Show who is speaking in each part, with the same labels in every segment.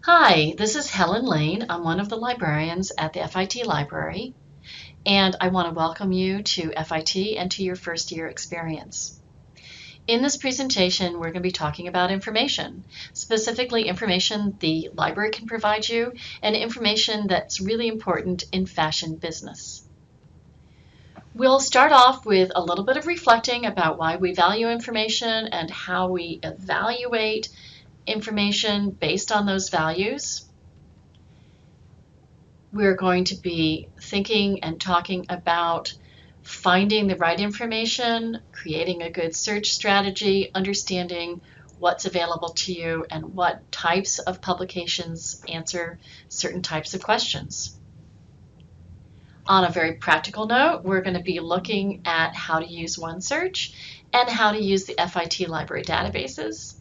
Speaker 1: Hi, this is Helen Lane. I'm one of the librarians at the FIT Library, and I want to welcome you to FIT and to your first year experience. In this presentation, we're going to be talking about information, specifically information the library can provide you and information that's really important in fashion business. We'll start off with a little bit of reflecting about why we value information and how we evaluate information based on those values. We're going to be thinking and talking about finding the right information, creating a good search strategy, understanding what's available to you and what types of publications answer certain types of questions. On a very practical note, we're going to be looking at how to use OneSearch and how to use the FIT library databases.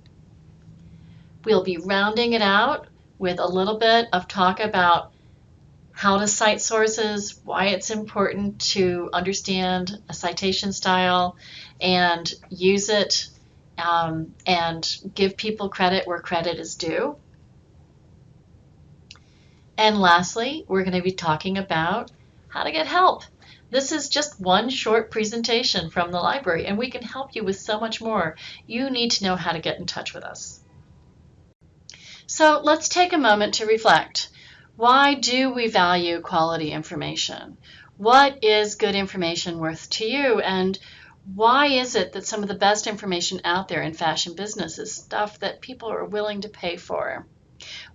Speaker 1: We'll be rounding it out with a little bit of talk about how to cite sources, why it's important to understand a citation style and use it and give people credit where credit is due. And lastly, we're going to be talking about how to get help. This is just one short presentation from the library, and we can help you with so much more. You need to know how to get in touch with us. So let's take a moment to reflect. Why do we value quality information? What is good information worth to you? And why is it that some of the best information out there in fashion business is stuff that people are willing to pay for?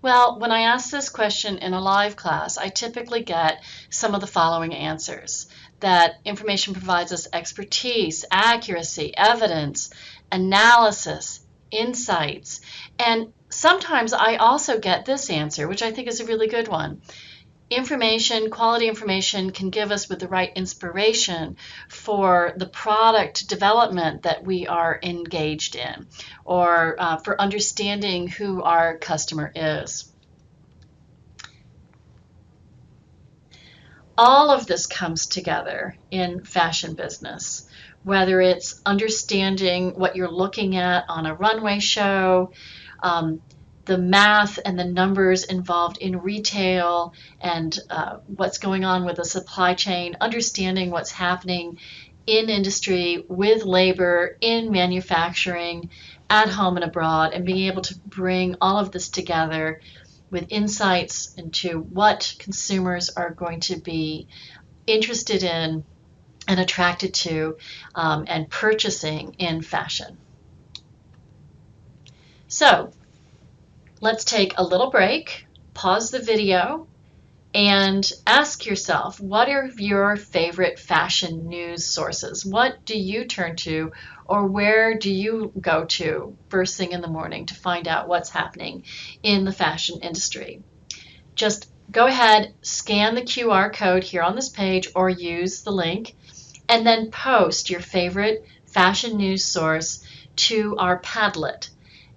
Speaker 1: Well, when I ask this question in a live class, I typically get some of the following answers. That information provides us expertise, accuracy, evidence, analysis, insights, and sometimes I also get this answer, which I think is a really good one. Information, quality information can give us with the right inspiration for the product development that we are engaged in, or for understanding who our customer is. All of this comes together in fashion business, whether it's understanding what you're looking at on a runway show, the math and the numbers involved in retail and what's going on with the supply chain, understanding what's happening in industry with labor, in manufacturing, at home and abroad, and being able to bring all of this together with insights into what consumers are going to be interested in and attracted to and purchasing in fashion. So let's take a little break, pause the video, and ask yourself, what are your favorite fashion news sources? What do you turn to, or where do you go to first thing in the morning to find out what's happening in the fashion industry? Just go ahead, scan the QR code here on this page or use the link, and then post your favorite fashion news source to our Padlet.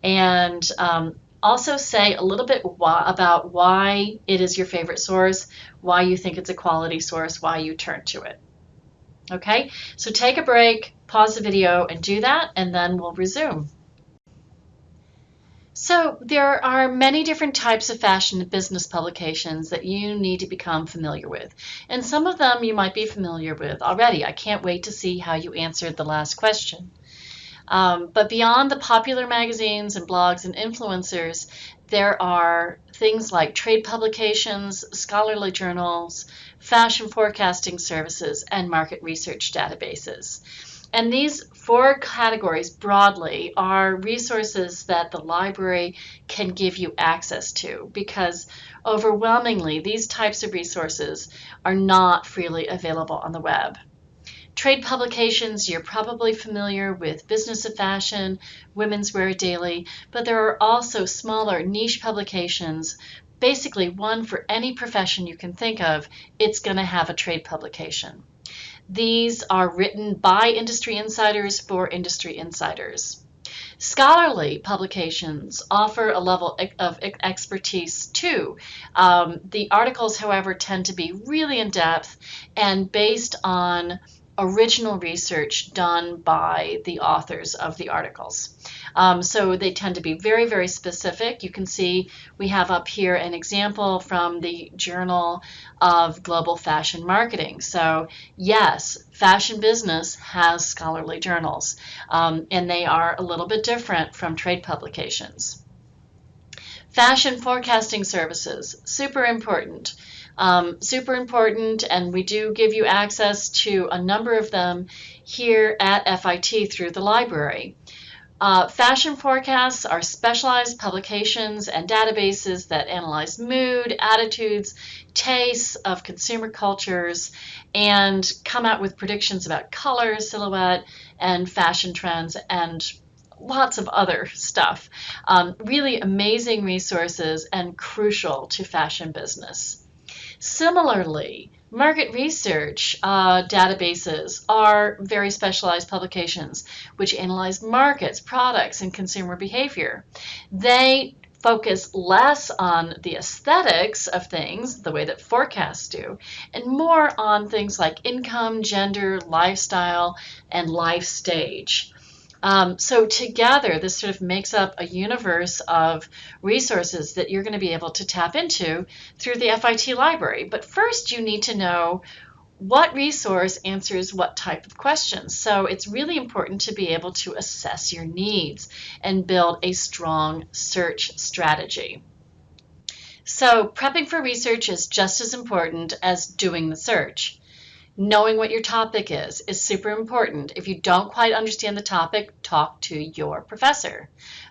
Speaker 1: And also say a little bit about why it is your favorite source, why you think it's a quality source, why you turn to it. Okay, so take a break, pause the video and do that, and then we'll resume. So there are many different types of fashion and business publications that you need to become familiar with. And some of them you might be familiar with already. I can't wait to see how you answered the last question. But beyond the popular magazines and blogs and influencers, there are things like trade publications, scholarly journals, fashion forecasting services, and market research databases. And these four categories broadly are resources that the library can give you access to, because overwhelmingly these types of resources are not freely available on the web. Trade publications, you're probably familiar with Business of Fashion, Women's Wear Daily, but there are also smaller niche publications, basically one for any profession you can think of, it's going to have a trade publication. These are written by industry insiders for industry insiders. Scholarly publications offer a level of expertise too. The articles, however, tend to be really in depth and based on original research done by the authors of the articles. So they tend to be very, very specific. You can see we have up here an example from the Journal of Global Fashion Marketing. So yes, fashion business has scholarly journals, and they are a little bit different from trade publications. Fashion forecasting services, super important. And we do give you access to a number of them here at FIT through the library. Fashion forecasts are specialized publications and databases that analyze mood, attitudes, tastes of consumer cultures, and come out with predictions about color, silhouette, and fashion trends, and lots of other stuff. Really amazing resources and crucial to fashion business. Similarly, market research databases are very specialized publications which analyze markets, products, and consumer behavior. They focus less on the aesthetics of things, the way that forecasts do, and more on things like income, gender, lifestyle, and life stage. So together, this sort of makes up a universe of resources that you're going to be able to tap into through the FIT library. But first, you need to know what resource answers what type of questions. So it's really important to be able to assess your needs and build a strong search strategy. So prepping for research is just as important as doing the search. Knowing what your topic is super important. If you don't quite understand the topic, talk to your professor.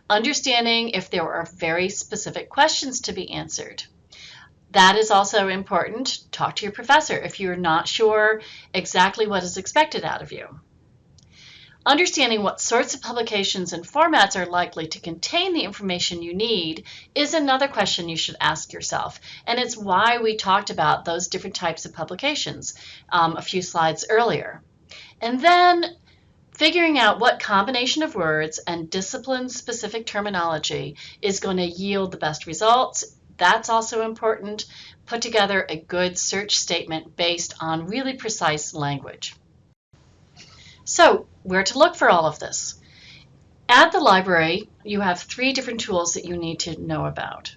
Speaker 1: Understanding if there are very specific questions to be answered. That is also important. Talk to your professor if you're not sure exactly what is expected out of you. Understanding what sorts of publications and formats are likely to contain the information you need is another question you should ask yourself, and it's why we talked about those different types of publications a few slides earlier. And then figuring out what combination of words and discipline-specific terminology is going to yield the best results. That's also important. Put together a good search statement based on really precise language. So, where to look for all of this? At the library, you have 3 different tools that you need to know about.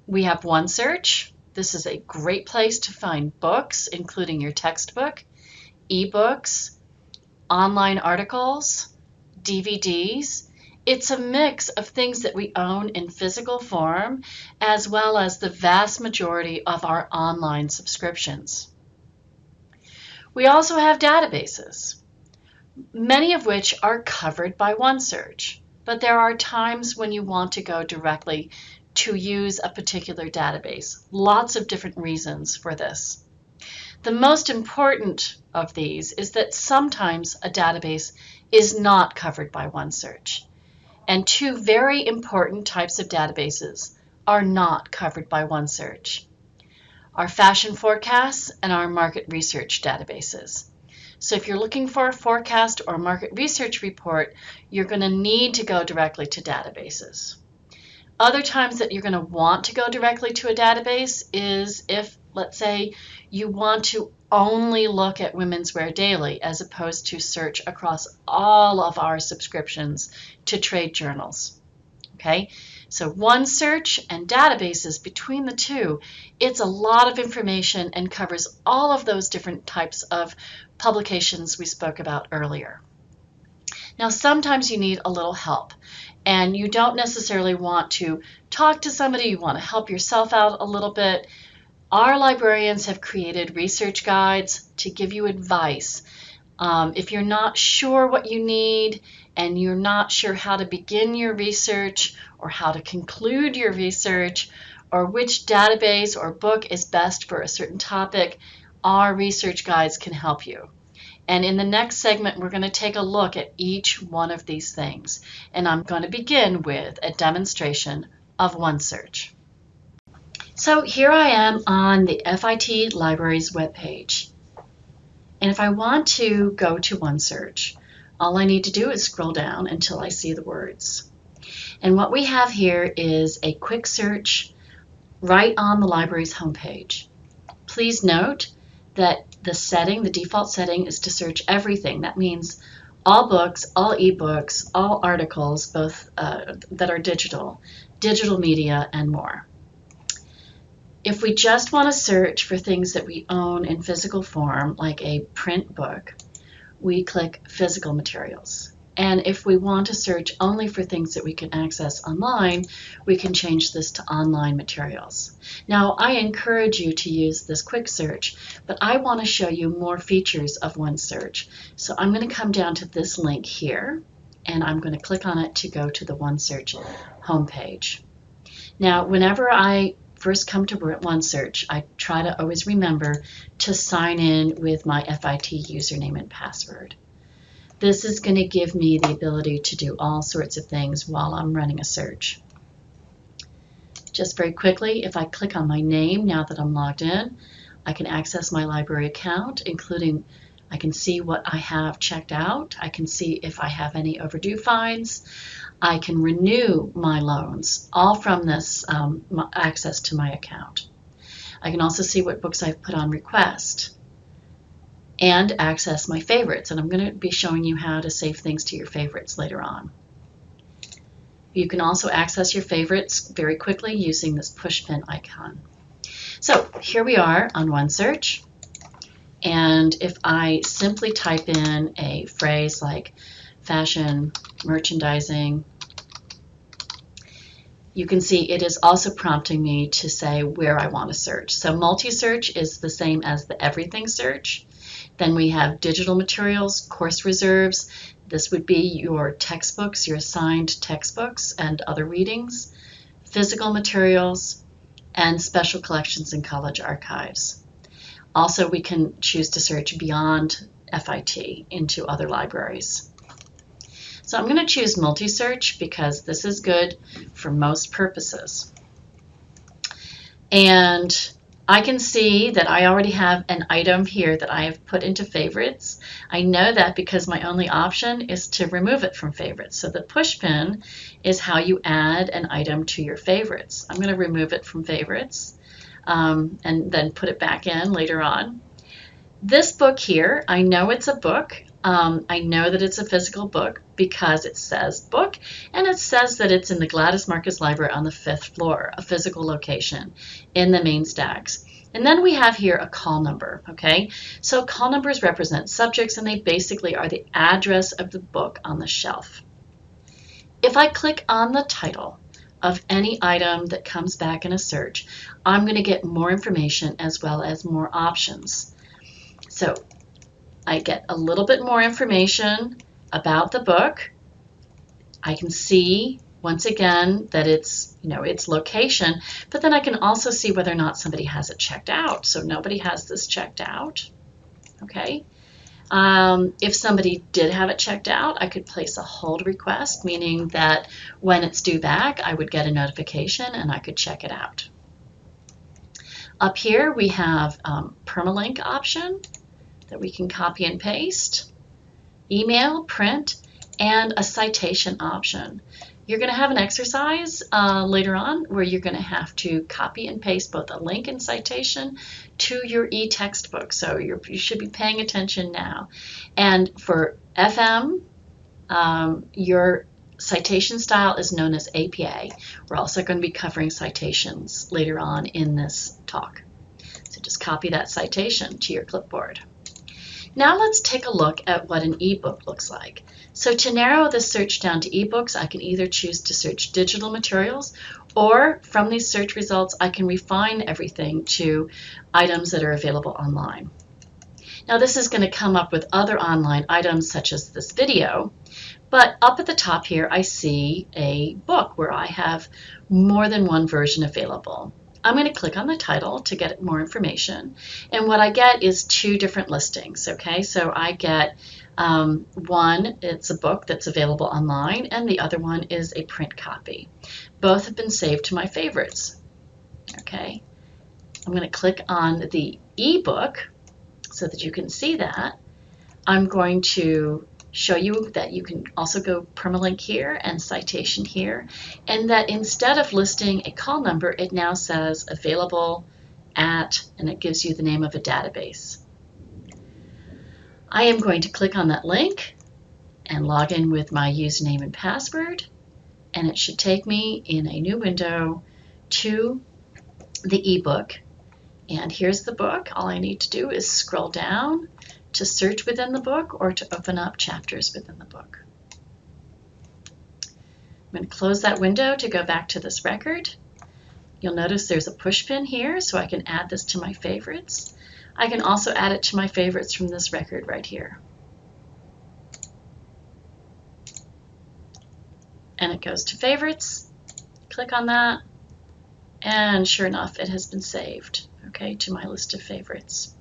Speaker 1: We have OneSearch. This is a great place to find books, including your textbook, ebooks, online articles, DVDs. It's a mix of things that we own in physical form, as well as the vast majority of our online subscriptions. We also have databases, many of which are covered by OneSearch, but there are times when you want to go directly to use a particular database. Lots of different reasons for this. The most important of these is that sometimes a database is not covered by OneSearch, and 2 very important types of databases are not covered by OneSearch: our fashion forecasts and our market research databases. So if you're looking for a forecast or market research report, you're going to need to go directly to databases. Other times that you're going to want to go directly to a database is if, let's say, you want to only look at Women's Wear Daily as opposed to search across all of our subscriptions to trade journals. Okay, so OneSearch and databases, between the 2, it's a lot of information and covers all of those different types of publications we spoke about earlier. Now, sometimes you need a little help, and you don't necessarily want to talk to somebody, you want to help yourself out a little bit. Our librarians have created research guides to give you advice. If you're not sure what you need and you're not sure how to begin your research or how to conclude your research or which database or book is best for a certain topic, our research guides can help you. And in the next segment, we're going to take a look at each one of these things. And I'm going to begin with a demonstration of OneSearch. So here I am on the FIT Library's webpage. And if I want to go to OneSearch, all I need to do is scroll down until I see the words. And what we have here is a quick search right on the library's homepage. Please note that the default setting is to search everything. That means all books, all ebooks, all articles, both that are digital media, and more. If we just want to search for things that we own in physical form, like a print book, we click Physical Materials. And if we want to search only for things that we can access online, we can change this to Online Materials. Now, I encourage you to use this quick search, but I want to show you more features of OneSearch. So I'm going to come down to this link here, and I'm going to click on it to go to the OneSearch homepage. Now, whenever I first come to OneSearch, I try to always remember to sign in with my FIT username and password. This is going to give me the ability to do all sorts of things while I'm running a search. Just very quickly, if I click on my name now that I'm logged in, I can access my library account, including I can see what I have checked out. I can see if I have any overdue fines. I can renew my loans, all from this access to my account. I can also see what books I've put on request and access my favorites. And I'm going to be showing you how to save things to your favorites later on. You can also access your favorites very quickly using this push pin icon. So here we are on OneSearch. And if I simply type in a phrase like fashion, merchandising, you can see it is also prompting me to say where I want to search. So multi-search is the same as the everything search. Then we have digital materials, course reserves. This would be your textbooks, your assigned textbooks and other readings, physical materials, and special collections and college archives. Also, we can choose to search beyond FIT into other libraries. So I'm going to choose multi-search because this is good for most purposes. And I can see that I already have an item here that I have put into favorites. I know that because my only option is to remove it from favorites. So the push pin is how you add an item to your favorites. I'm going to remove it from favorites and then put it back in later on. This book here, I know it's a book. I know that it's a physical book because it says book, and it says that it's in the Gladys Marcus Library on the 5th floor, a physical location in the main stacks. And then we have here a call number, okay? So call numbers represent subjects, and they basically are the address of the book on the shelf. If I click on the title of any item that comes back in a search, I'm going to get more information as well as more options. So I get a little bit more information about the book. I can see once again that it's, its location, but then I can also see whether or not somebody has it checked out. So nobody has this checked out. Okay. If somebody did have it checked out, I could place a hold request, meaning that when it's due back, I would get a notification and I could check it out. Up here we have permalink option that we can copy and paste, email, print, and a citation option. You're going to have an exercise later on where you're going to have to copy and paste both a link and citation to your eTextbook. So you should be paying attention now. And for FM, your citation style is known as APA. We're also going to be covering citations later on in this talk. So just copy that citation to your clipboard. Now let's take a look at what an ebook looks like. So to narrow the search down to ebooks, I can either choose to search digital materials, or from these search results, I can refine everything to items that are available online. Now this is going to come up with other online items such as this video, but up at the top here I see a book where I have more than one version available. I'm going to click on the title to get more information, and what I get is two different listings. Okay, so I get one, it's a book that's available online, and the other one is a print copy. Both have been saved to my favorites. Okay, I'm going to click on the ebook so that you can see that. I'm going to show you that you can also go permalink here and citation here, and that instead of listing a call number, it now says available at, and it gives you the name of a database. I am going to click on that link and log in with my username and password, and it should take me in a new window to the ebook. And here's the book. All I need to do is scroll down to search within the book or to open up chapters within the book. I'm going to close that window to go back to this record. You'll notice there's a push pin here, so I can add this to my favorites. I can also add it to my favorites from this record right here. And it goes to favorites. Click on that, and sure enough, it has been saved, okay, to my list of favorites.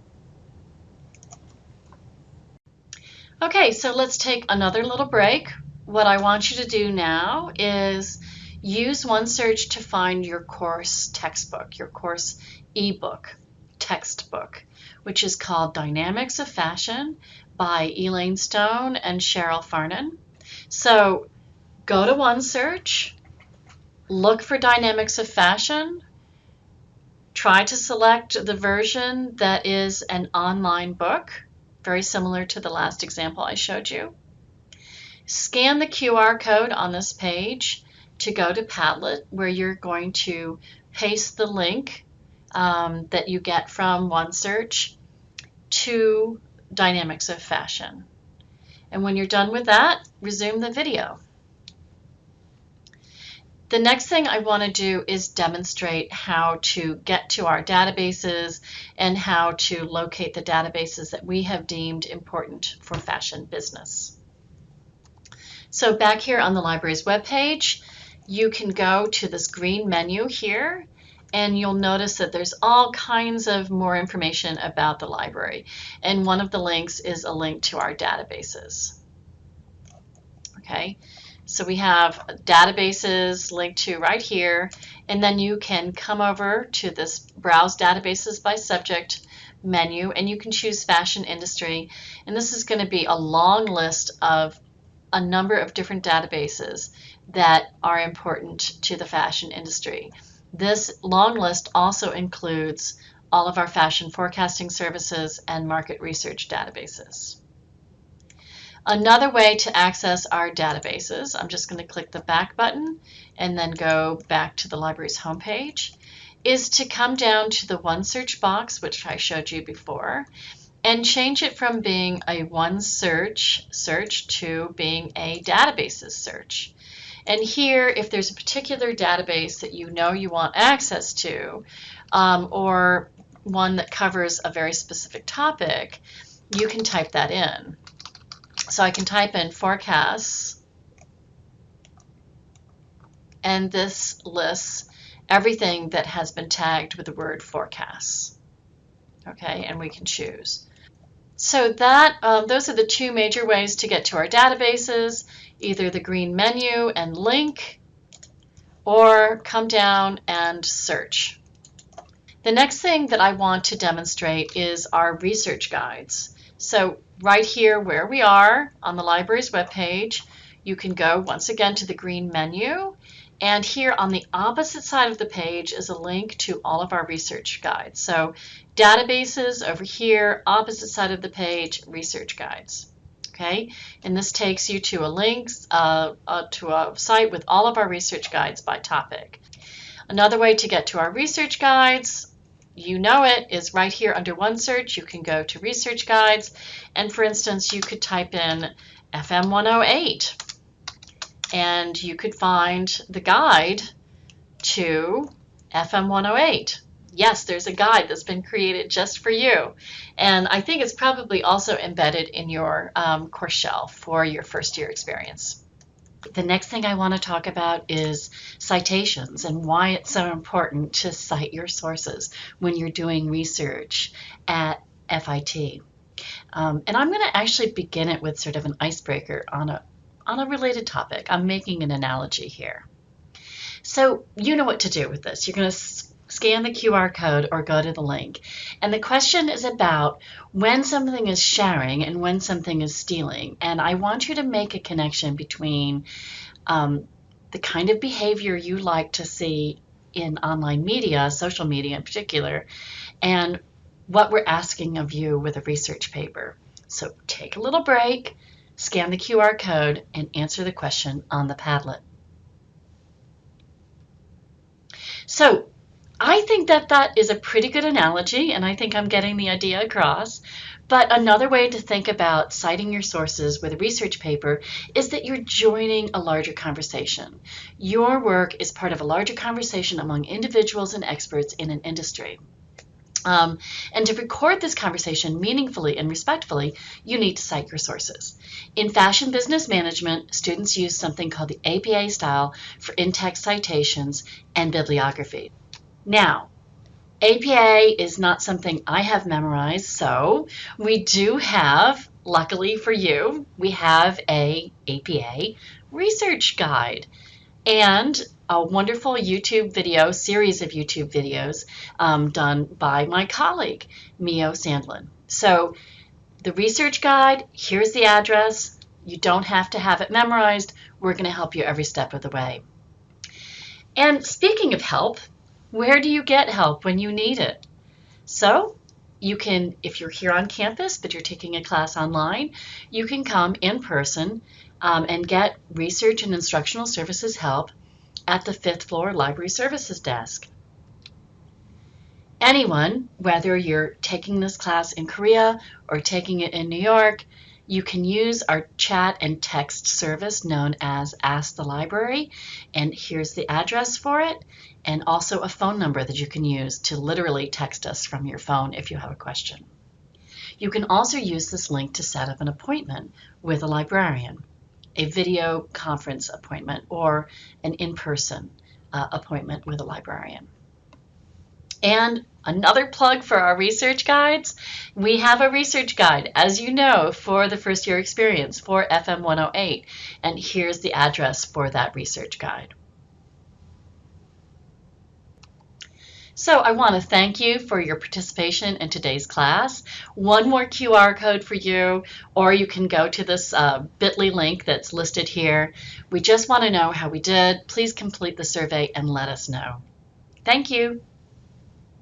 Speaker 1: Okay, so let's take another little break. What I want you to do now is use OneSearch to find your course textbook, your course ebook textbook, which is called Dynamics of Fashion by Elaine Stone and Cheryl Farnan. So go to OneSearch, look for Dynamics of Fashion, try to select the version that is an online book, very similar to the last example I showed you. Scan the QR code on this page to go to Padlet, where you're going to paste the link that you get from OneSearch to Dynamics of Fashion. And when you're done with that, resume the video. The next thing I want to do is demonstrate how to get to our databases and how to locate the databases that we have deemed important for fashion business. So back here on the library's webpage, you can go to this green menu here, and you'll notice that there's all kinds of more information about the library. And one of the links is a link to our databases. Okay, so we have databases linked to right here, and then you can come over to this Browse Databases by Subject menu, and you can choose Fashion Industry. And this is going to be a long list of a number of different databases that are important to the fashion industry. This long list also includes all of our fashion forecasting services and market research databases. Another way to access our databases, I'm just going to click the back button and then go back to the library's homepage, is to come down to the OneSearch box, which I showed you before, and change it from being a OneSearch search to being a databases search. And here, if there's a particular database that you know you want access to, or one that covers a very specific topic, you can type that in. So I can type in forecasts, and this lists everything that has been tagged with the word forecasts. Okay, and we can choose. So those are the two major ways to get to our databases, either the green menu and link, or come down and search. The next thing that I want to demonstrate is our research guides. So right here where we are on the library's webpage, you can go once again to the green menu, and here on the opposite side of the page is a link to all of our research guides. So databases over here, opposite side of the page, research guides. Okay, and this takes you to a link to a site with all of our research guides by topic. Another way to get to our research guides, you know it, is right here under OneSearch. You can go to research guides, and for instance, you could type in FM108, and you could find the guide to FM108. Yes, there's a guide that's been created just for you, and I think it's probably also embedded in your course shell for your first year experience. The next thing I want to talk about is citations and why it's so important to cite your sources when you're doing research at FIT. And I'm going to actually begin it with sort of an icebreaker on a related topic. I'm making an analogy here. So you know what to do with this. You're going to scan the QR code or go to the link. And the question is about when something is sharing and when something is stealing. And I want you to make a connection between the kind of behavior you like to see in online media, social media in particular, and what we're asking of you with a research paper. So take a little break, scan the QR code, and answer the question on the Padlet. So I think that is a pretty good analogy, and I think I'm getting the idea across. But another way to think about citing your sources with a research paper is that you're joining a larger conversation. Your work is part of a larger conversation among individuals and experts in an industry. And to record this conversation meaningfully and respectfully, you need to cite your sources. In fashion business management, students use something called the APA style for in-text citations and bibliography. Now, APA is not something I have memorized, so we do have, luckily for you, we have a APA research guide and a wonderful YouTube video, series of YouTube videos done by my colleague, Mio Sandlin. So the research guide, here's the address. You don't have to have it memorized. We're going to help you every step of the way. And speaking of help, where do you get help when you need it? So you can, if you're here on campus but you're taking a class online, you can come in person and get research and instructional services help at the 5th floor library services desk. Anyone, whether you're taking this class in Korea or taking it in New York, you can use our chat and text service known as Ask the Library, and here's the address for it, and also a phone number that you can use to literally text us from your phone if you have a question. You can also use this link to set up an appointment with a librarian, a video conference appointment, or an in-person appointment with a librarian. And another plug for our research guides. We have a research guide, as you know, for the first year experience for FM108. And here's the address for that research guide. So I want to thank you for your participation in today's class. One more QR code for you, or you can go to this bit.ly link that's listed here. We just want to know how we did. Please complete the survey and let us know. Thank you.